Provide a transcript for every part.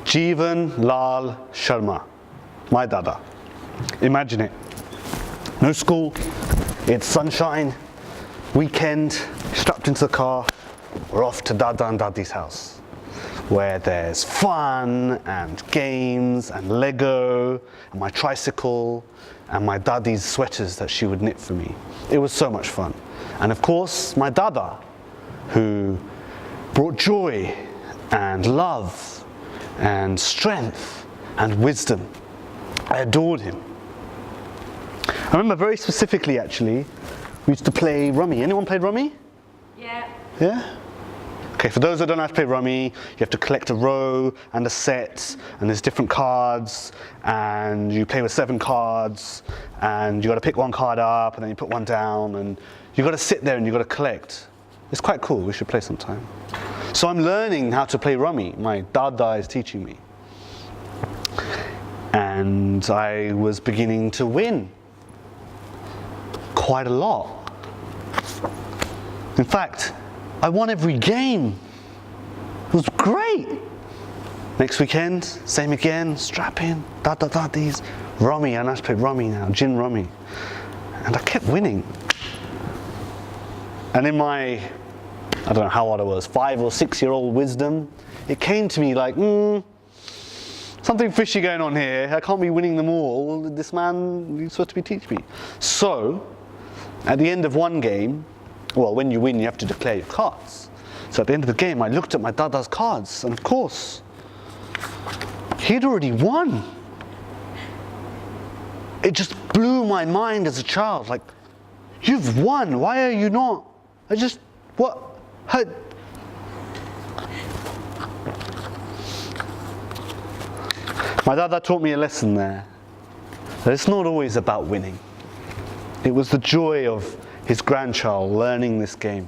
Jeevan Lal Sharma, my dada. Imagine it. No school, it's sunshine, weekend, strapped into the car, we're off to Dada and Dadi's house, where there's fun and games and Lego and my tricycle and my Dadi's sweaters that she would knit for me. It was so much fun. And of course, my dada, who brought joy and love and strength and wisdom. I adored him. I remember very specifically, actually, we used to play rummy. Anyone played rummy? Yeah. Yeah? Okay, for those that don't know how to play rummy, you have to collect a row and a set, and there's different cards, and you play with 7 cards, and you got to pick one card up, and then you put one down, and you got to sit there and you got to collect. It's quite cool. We should play sometime. So I'm learning how to play rummy. My dada is teaching me, and I was beginning to win quite a lot. In fact, I won every game. It was great. Next weekend, same again, strap in, these, rummy, and I play rummy now, gin rummy. And I kept winning. And in my, I don't know how old I was, 5 or 6 year old wisdom, it came to me like, something fishy going on here. I can't be winning them all. This man, he's supposed to be teaching me. So, at the end of one game, well, when you win, you have to declare your cards. So at the end of the game, I looked at my dada's cards, and of course, he'd already won. It just blew my mind as a child. Like, you've won. Why are you not? What? My dada taught me a lesson there. That it's not always about winning. It was the joy of his grandchild learning this game.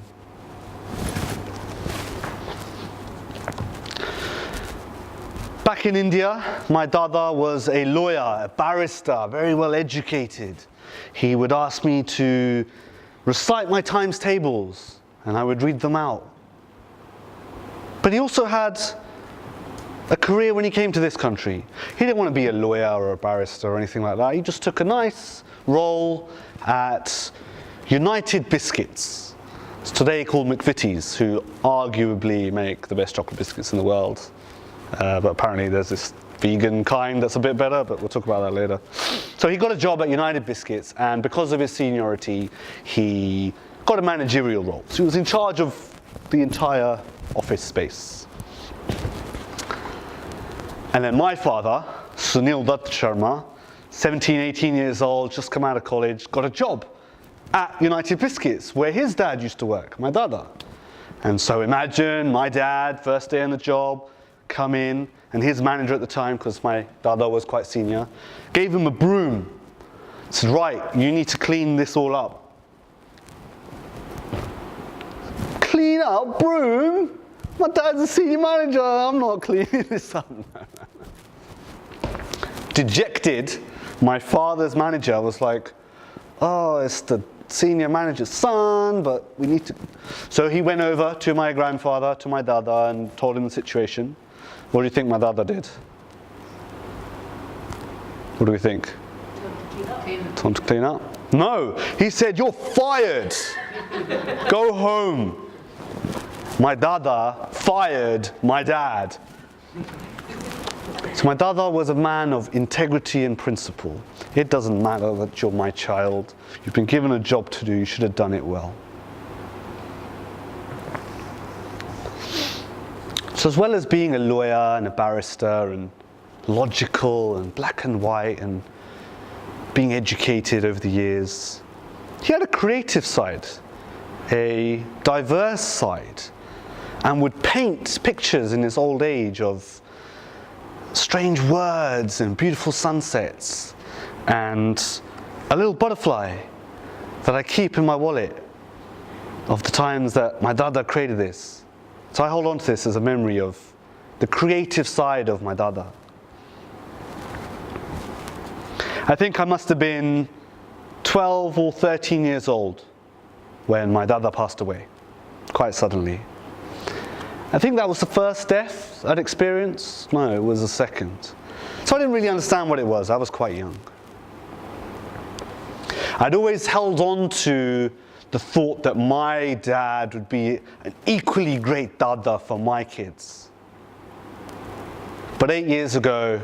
Back in India, my dada was a lawyer, a barrister, very well educated. He would ask me to recite my times tables, and I would read them out. But he also had a career when he came to this country. He didn't want to be a lawyer or a barrister or anything like that. He just took a nice role at United Biscuits. It's today called McVitie's, who arguably make the best chocolate biscuits in the world. But apparently there's this vegan kind that's a bit better, but we'll talk about that later. So he got a job at United Biscuits, and because of his seniority, he got a managerial role. So he was in charge of the entire office space. And then my father, Sunil Dutt Sharma, 17, 18 years old, just come out of college, got a job at United Biscuits, where his dad used to work, my dada. And so imagine my dad, first day on the job, come in, and his manager at the time, because my dada was quite senior, gave him a broom. Said, right, you need to clean this all up. Clean up? Broom? My dad's a senior manager, I'm not cleaning this up. Dejected, my father's manager was like, oh, it's the senior manager's son, but we need to. So he went over to my grandfather, to my dada, and told him the situation. What do you think my dada did? What do we think? Told him to clean up? No, he said, you're fired. Go home. My dada fired my dad. So my dada was a man of integrity and principle. It doesn't matter that you're my child. You've been given a job to do. You should have done it well. So as well as being a lawyer and a barrister and logical and black and white and being educated over the years, he had a creative side, a diverse side, and would paint pictures in his old age of strange words and beautiful sunsets and a little butterfly that I keep in my wallet of the times that my dada created this. So I hold on to this as a memory of the creative side of my dada. I think I must have been 12 or 13 years old when my dada passed away, quite suddenly. I think that was the first death I'd experienced. No, it was the second. So I didn't really understand what it was. I was quite young. I'd always held on to the thought that my dad would be an equally great dada for my kids. But 8 years ago,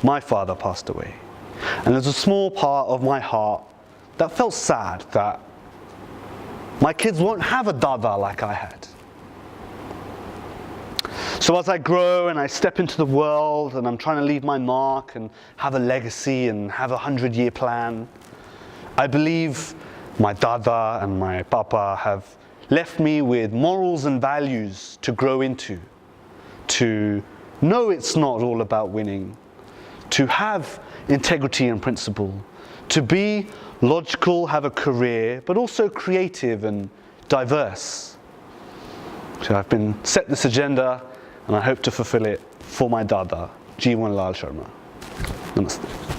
my father passed away. And there's a small part of my heart that felt sad that my kids won't have a dada like I had. So as I grow and I step into the world and I'm trying to leave my mark and have a legacy and have a 100-year plan, I believe my dada and my papa have left me with morals and values to grow into, to know it's not all about winning, to have integrity and principle, to be logical, have a career, but also creative and diverse. So I've been set this agenda and I hope to fulfill it for my dada, Jeewan Lal Sharma. Namaste.